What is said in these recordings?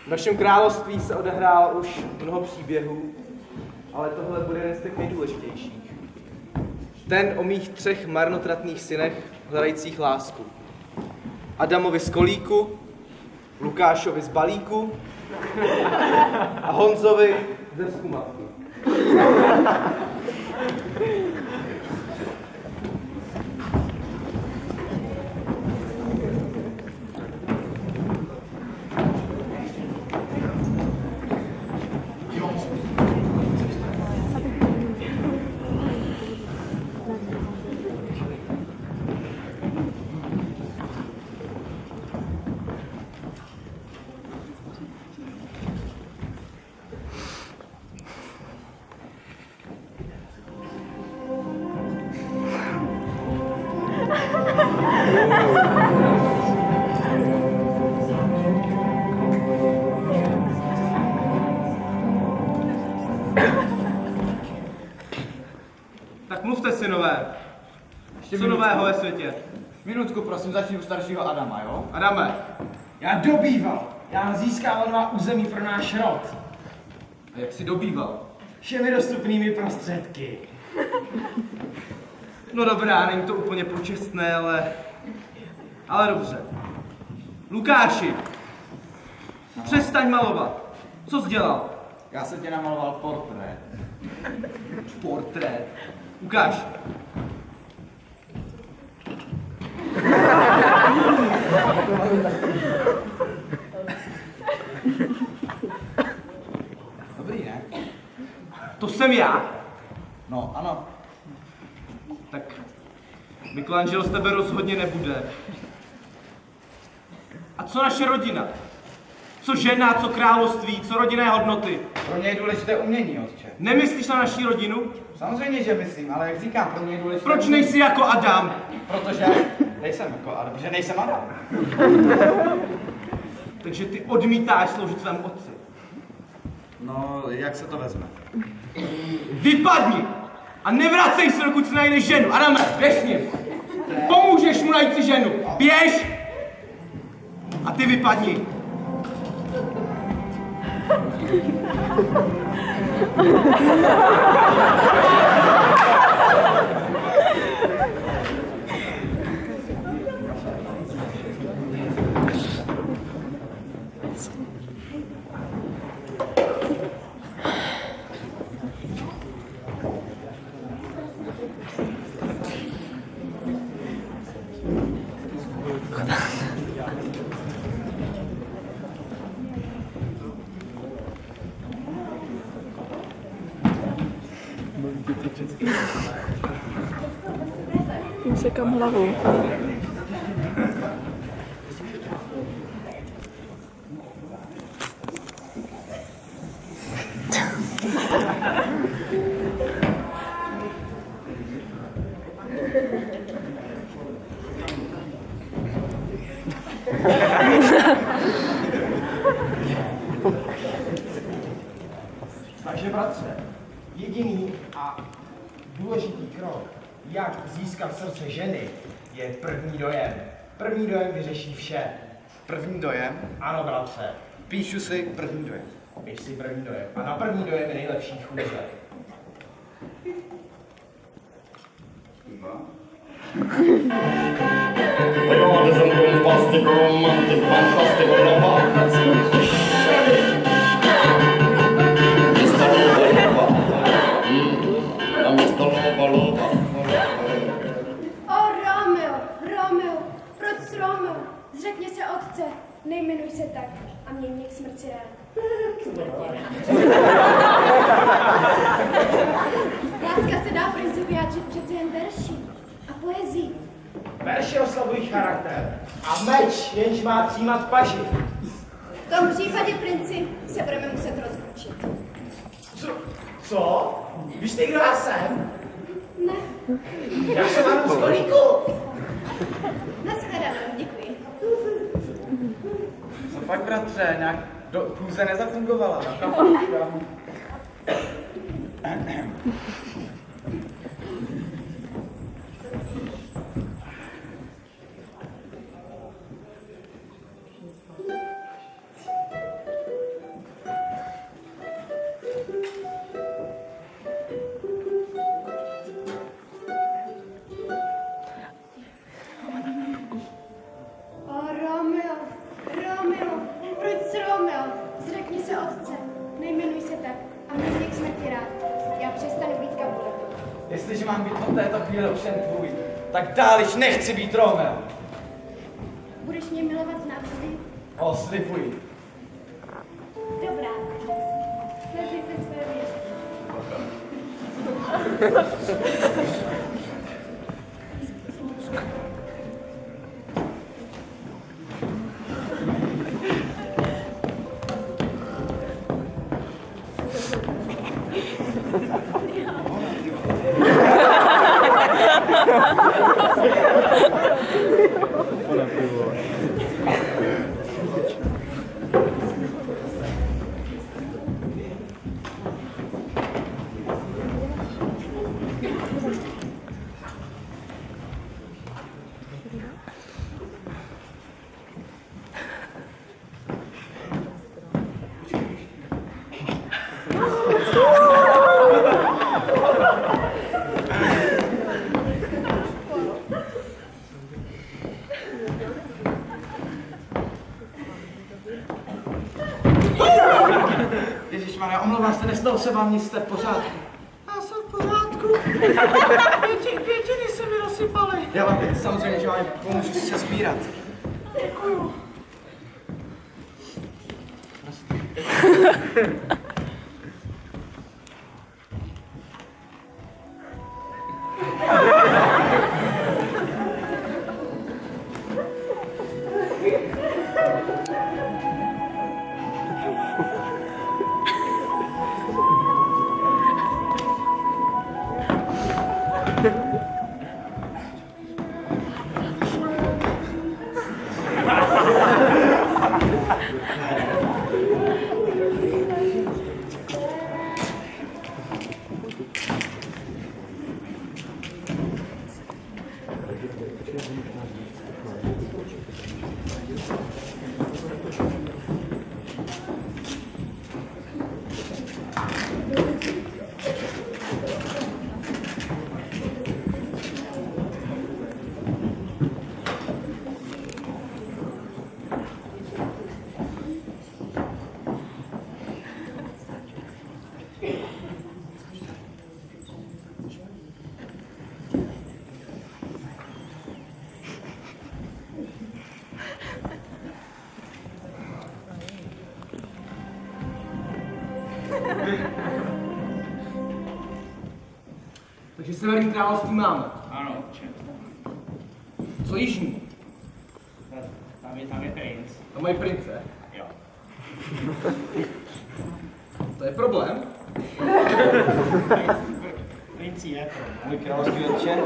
V našem království se odehrálo už mnoho příběhů, ale tohle bude jeden z těch nejdůležitějších. Ten o mých 3 marnotratných synech hledajících lásku. Adamovi z kolíku, Lukášovi z balíku a Honzovi ze skumatky. Tak mluvte, synové. Co nového ve světě? Minutku, prosím, začni u staršího Adama, jo? Adame. Já dobýval. Já získával nová území pro náš rod. A jak jsi dobýval? Všemi dostupnými prostředky. No dobrá, není to úplně počestné, ale dobře. Lukáši, přestaň malovat. Co jsi dělal? Já jsem tě namaloval portrét. Portrét. Ukáž. Dobrý, ne? To jsem já? No, ano. Tak Michelangelo z tebe rozhodně nebude. A co naše rodina? Co žena, co království, co rodinné hodnoty? Pro mě je důležité umění, otče. Nemyslíš na naši rodinu? Samozřejmě, že myslím, ale jak říkám, pro mě je důležité Proč umění. nejsi jako Adam? Protože nejsem jako Adam, protože nejsem Adam. Takže ty odmítáš sloužit svému otci. No, jak se to vezme? Vypadni! A nevracej se, dokud si najdeš ženu. Adame, běž s ním. Pomůžeš mu najít si ženu. Běž! A ty vypadni. Tím sekám hlavu. Takže bratře, jediný a důležitý krok, jak získat srdce ženy, je první dojem. První dojem vyřeší vše. První dojem? Ano, bratře. Píšu si první dojem. Píš si první dojem. A na první dojem je nejlepší chůze. Romeo, proč Romeo? Zřekni se otce, nejmenuj se tak a měj mě k smrti rád. Láska se dá princip vyjádřit přece jen verší a poezí. Verši oslavují charakter a meč jenž má přijímat paži. V tom případě, princi, se budeme muset rozlučit. Co? Víš ty, kdo já jsem? Ne. Já jsem Adam z kolíku. Nashledanou, děkuji. Co pak, bratře, nějak chůze nezafungovala. se otce, nejmenuj se tak a mě k smrti rád. Já přestanu být Capuletou. Jestliže mám být od této chvíle všem tvůj, tak dál již nechci být Romeo. Budeš mě milovat navždy? O, slibuji. Dobrá. Sleduj se své věže. Ježišmarja, omlouvám se, nestalo se vám nic, jste v pořádku. Já jsem v pořádku. Pětiny se mi rozsypaly. Já vám samozřejmě, že vám pomůžu se sbírat. Děkuju. Takže Severní království máme. Ano, otče. Co jižní? Tam je princ. To mají prince. Jo. To je problém. Princ je to. Můj královský otče,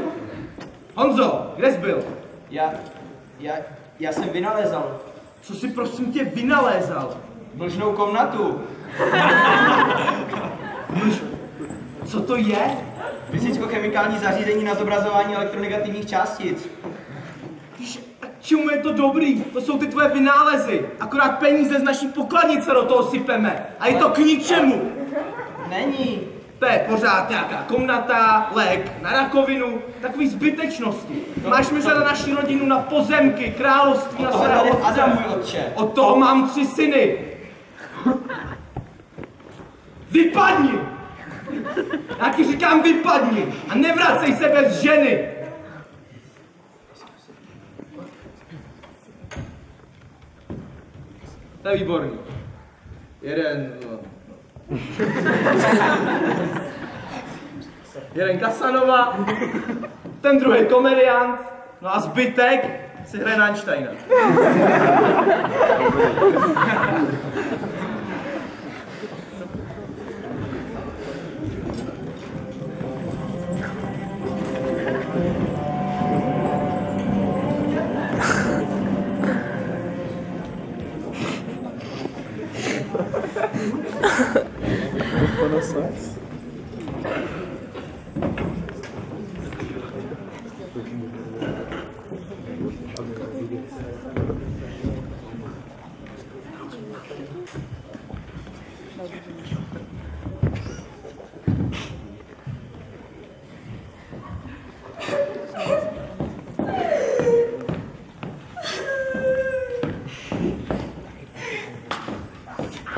Honzo, kde jsi byl? já jsem vynalézal Co jsi prosím tě vynalézal? vlžnou komnatu. Co to je? Fyzicko-chemikální zařízení na zobrazování elektronegativních částic. Víš, a čemu je to dobrý? To jsou ty tvoje vynálezy. Akorát peníze z naší pokladnice do toho sypeme. A je to k ničemu. Není. To je pořád nějaká komnata, lék na rakovinu, takový zbytečnosti. Máš myslet na naši rodinu, na pozemky, království, na svého Tohle je otce. Adam, můj otče. Od toho mám 3 syny. Vypadni! Já ti říkám vypadni a nevracej se bez ženy. To je výborný. Jeden Casanova, ten druhý komediant, no a zbytek si hraje na Einsteina.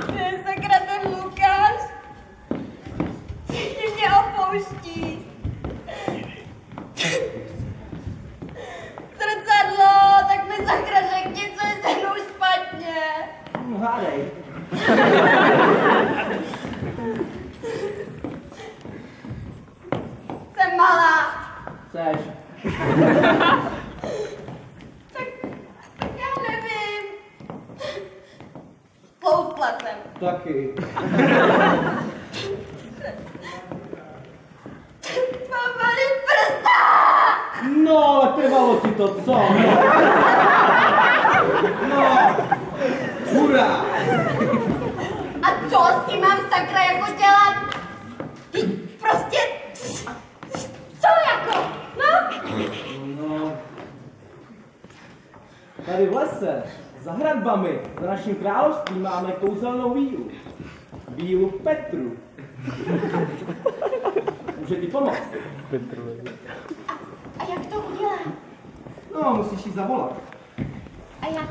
To je Jsem malá. Seš. Tak já nevím. Tloustla jsem. Taky. Mám malý prsta. No, ale trvalo ti to, co? No. Hurá. A co s tím mám sakra jako dělat? Prostě... Co jako? No? No. Tady v lese, za hradbami, za naším královstvím máme kouzelnou vílu. Vílu Petru. Může ti pomoct? A jak to udělám? No, musíš jí zavolat. A jak?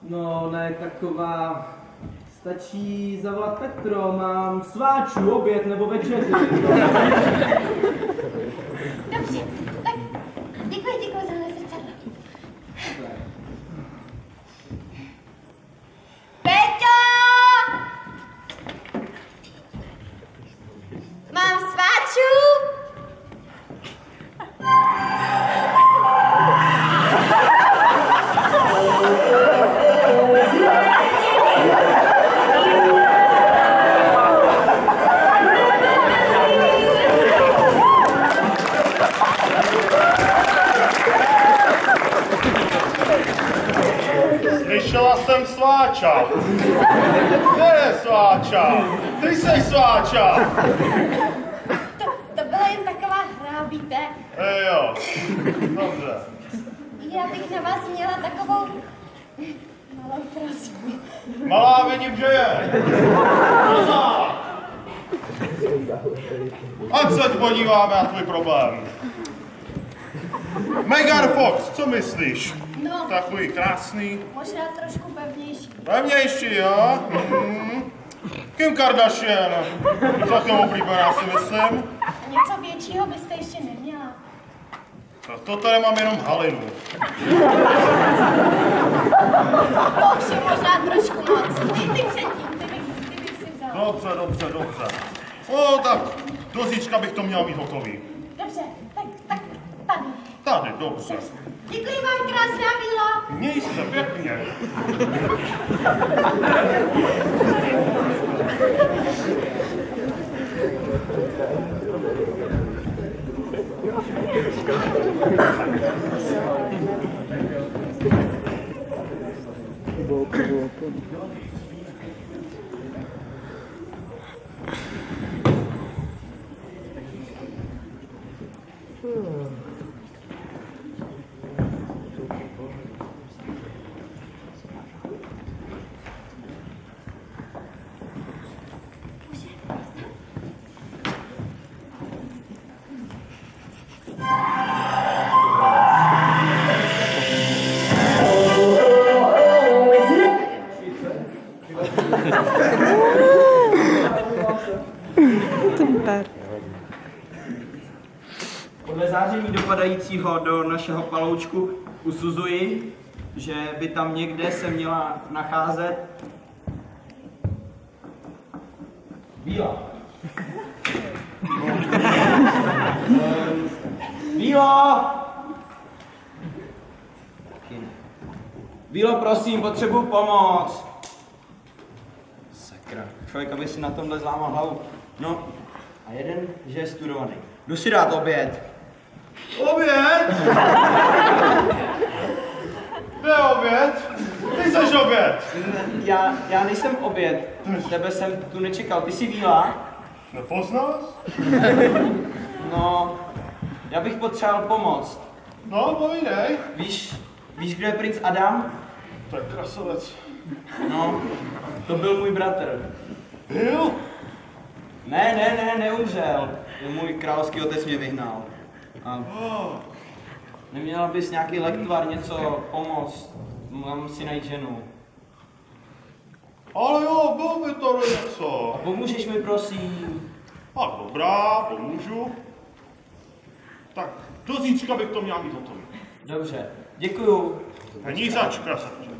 No, ne taková... Stačí zavolat Petro, mám sváčů, oběd nebo večeři. Dobře, tak děkuji za mé zrcadlo. Peťo! Mám sváčů? Slyšela jsem sváča. Kde je sváča? Ty jsi sváča. To byla jen taková hra, víte? Jo, dobře. Já bych na vás měla takovou malou prosbu. Malá, vidím, že je. Pozor. Ať se podíváme na tvůj problém. Megan Fox, co myslíš? No, Takový krásný. možná trošku pevnější. Pevnější, jo? Kim Kardashian. Celkem oblíbená, si myslím. A něco většího byste ještě neměla. Tak to tady mám jenom Halinu. To už je možná trošku moc. Ty předtím, ty bych si vzala. Dobře. No tak, do zítřka bych to měl mít hotový. Dobře, tak tady. Tady, dobře. Děkuji vám, krásná víla. Měj se pěkně. Podle záření dopadajícího do našeho paloučku usuzuji, že by tam někde se měla nacházet víla. Vílo! Vílo, prosím, potřebuji pomoc. Sakra, člověk, aby si na tomhle zlámal hlavu. No, a jeden, že je studovaný. Jdu si dát oběd. Oběd? Kde je oběd? Ty seš oběd. Já nejsem oběd. Tebe jsem tu nečekal. Ty jsi víla? Nepoznáš? No, já bych potřeboval pomoct. No, povídej. Víš, kde je princ Adam? To je krasovec. No, to byl můj bratr. Byl? Ne, neumřel. Můj královský otec mě vyhnal. A neměla bys nějaký lektvar, něco pomoct? Mám si najít ženu. Ale jo, bylo by to něco. A pomůžeš mi, prosím? A dobrá, pomůžu. Tak, do zítřka bych to měl mít hotový. Dobře, děkuju. Není zač, krasavče.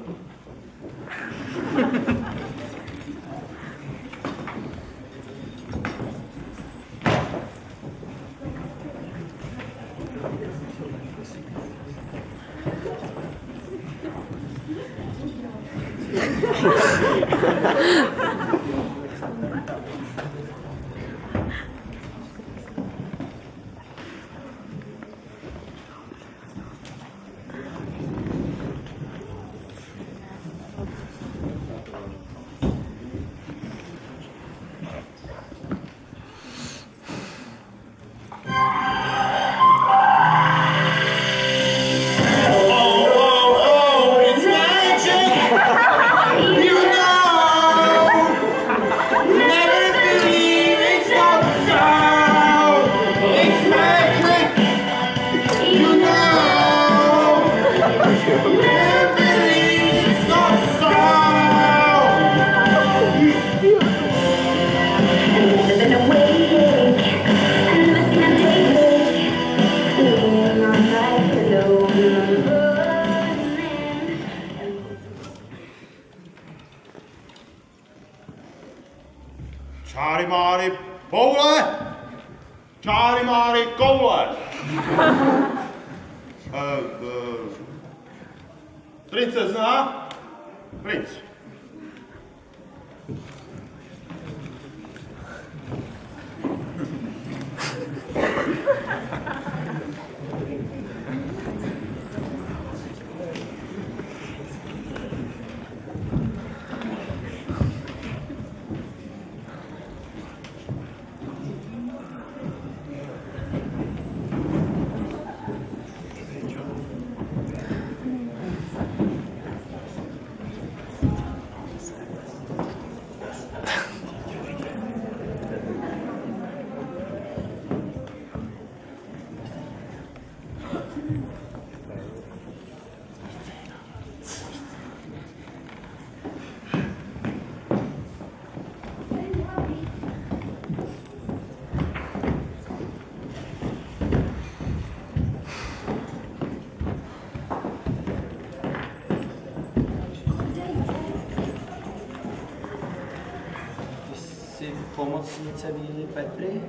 Čáry máry boule, čáry máry koule. Princezna, princ. Pomocnice Víly Petry?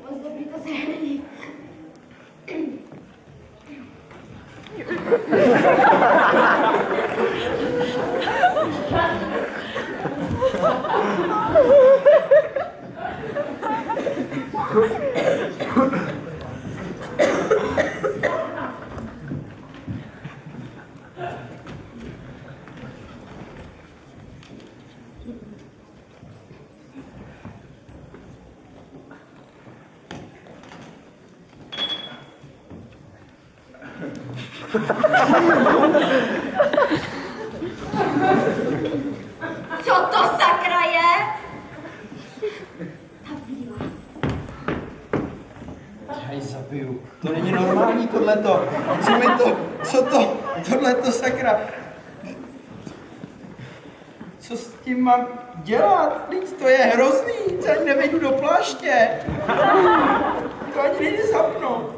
Moc dobrý to zahraní. Co to sakra je? Ta víla. Já ji zabiju. To není normální tohleto. Tohleto sakra. Co s tím mám dělat? Vždyť to je hrozný, co ani nevejdu do pláště. To ani nejde zapnout.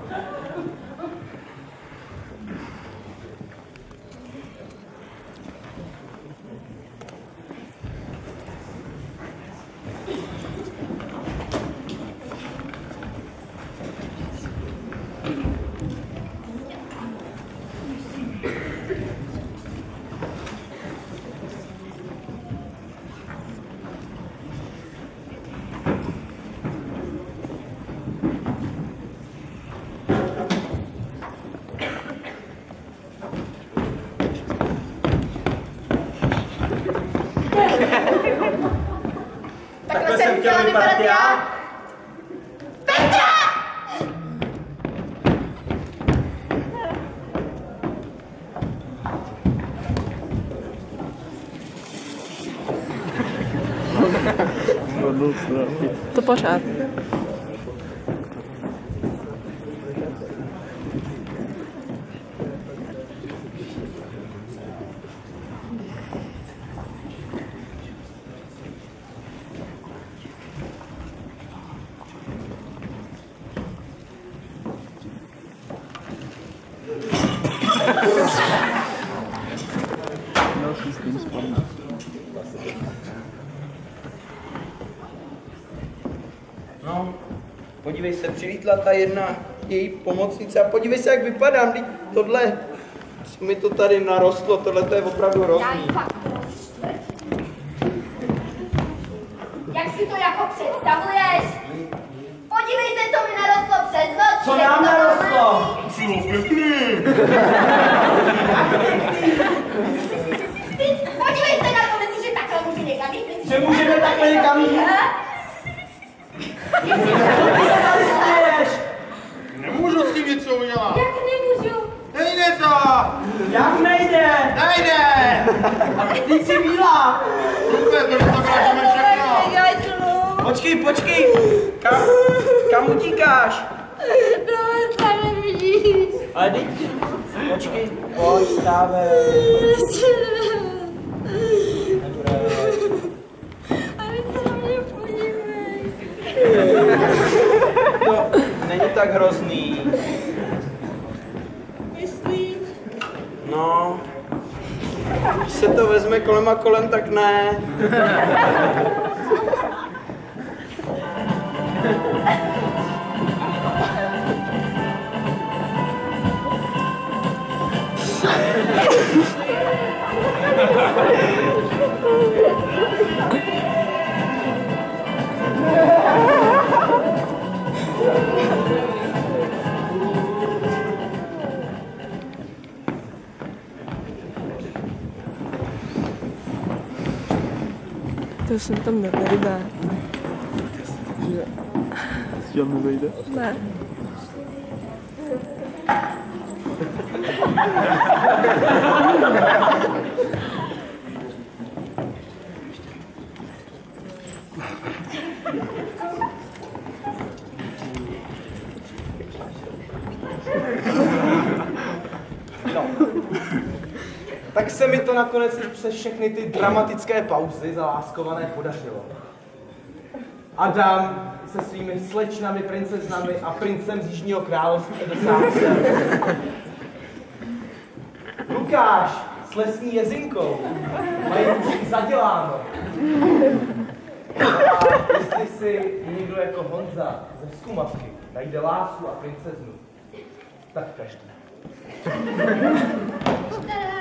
vypadat já? Petra! To pořád. No, podívej se, přilítla ta jedna její pomocnice a podívej se, jak vypadám, teď tohle, co mi to tady narostlo, tohle to je opravdu Já hrozný. jí fakt rozštvrť. Jak si to jako představuješ? Podívej se, co mi narostlo přes noc. Co nám narostlo? Podívej se na to, myslíš, že takhle může někam jít? Že můžeme takhle někam jít? Nemůžu s tím něco udělat. Jak nemůžu? Nejde to! Jak nejde? Nejde! Teď jsi bílá. Vůbec, to zakážeme všechno. Počkej, kam utíkáš? No, tam nevidíš. Ale teď, počkej, pojď, stávej. Ale se na mě podívej. To není tak hrozný. Myslíš? No, když se to vezme kolem a kolem, tak ne. To jsem tam nevejde. Jsi tam nevejde? Ne. Tak se mi to nakonec i přes všechny ty dramatické pauzy zaláskované podařilo. Adam se svými slečnami, princeznami a princem z Jižního království dosáhl. Lukáš s lesní jezinkou mají už zaděláno. A jestli si někdo jako Honza ze Skumavky najde lásku a princeznu, tak každý. Tada.